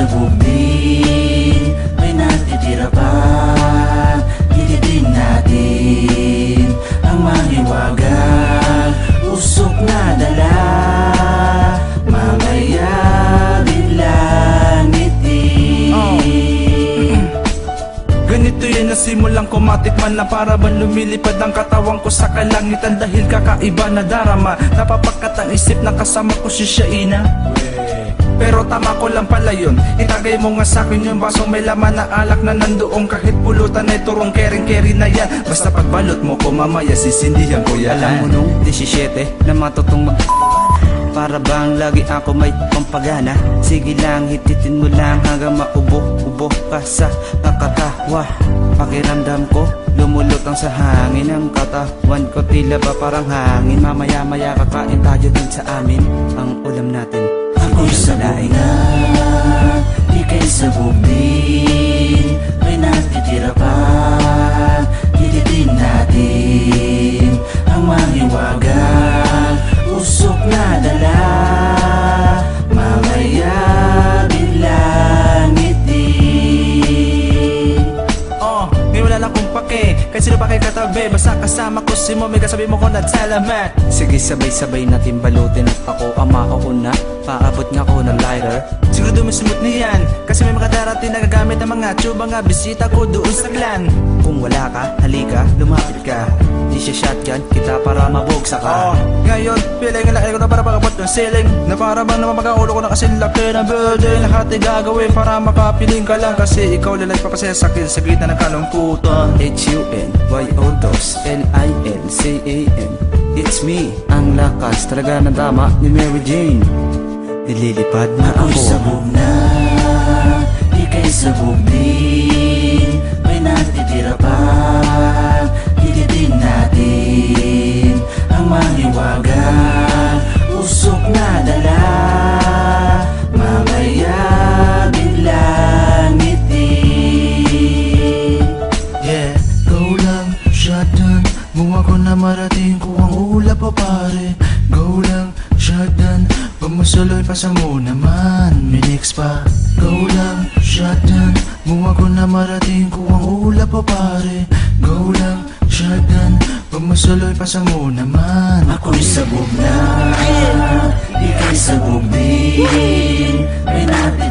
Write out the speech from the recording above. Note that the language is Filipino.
sabog din, may natitira pa. Hilitin natin ang mahiwagang usok na dala. Mamaya biglang ngiti. Ganito yan na simulang kumatikman na para bang lumilipad ang katawan ko sa kalangitan. Dahil kakaiba na darama, napapagkat ang isip na kasama ko si Shaina. Pero tama ko lang pala yun, itagay mo nga sa'kin yung basong may laman na alak na nandoong. Kahit pulutan ay turong kering-keri na yan, basta pagbalot mo ko mamaya sisindihan ko yan. Alam mo nung 17 na matutong para bang lagi ako may pampagana. Sige lang, hititin mo lang hanggang maubo-ubo ka sa nakatawa. Pakiramdam ko, lumulutang sa hangin ang katawan ko, tila ba parang hangin. Mamaya-maya kakain tayo din sa amin. Ang ulam natin, Ako'y sabog na, ika'y sabog din, may natitira pa. Hilitin natin ang mahiwagang usok na dala. Mamaya biglang ngiti. May wala lang kong pake, kahit sino pa kay katabi. Basta kasama ko si Mommy, kasabi mo ko na salamat. sige sabay-sabay natin balutin at ako ang makauna. Paabot nga ko ng lighter. Siguro dumisumot na yan, kasi may mga darating na gagamit ng mga tsuba nga bisita ko doon sa clan. Kung wala ka, halika, lumapit ka. Di siya shotgun kita para mabugsa ka. Ngayon, feeling ang laki ko na para pagkabot ng ceiling. Na para bang naman magkaulo ko na kasi laki ng building. Lahat ay gagawin para makapiling ka lang, kasi ikaw lalay papasaya sa akin sa gitna ng kalungkutan. HUNYODOSLINCAN. It's me, ang lakas talaga ng tama ni Mary Jane. Nililipad na Ako'y ako. sabog na, ika'y sabog din, may natitira pa. Hilitin natin ang mahiwagang usok na dala. Mamaya biglang ngiti. Yeah, go lang, shotgun, buwa ko na marating ko ang ulap pa pare. Go lang, shotgun, pagmasuloy pa sa mo naman, minix pa. Go lang, shotgun, buwa ko na marating ko ang ulap pa pare. Go lang, shotgun, pagmasuloy pa sa mo naman. Ako'y sabog na, ika'y sabog din, may natin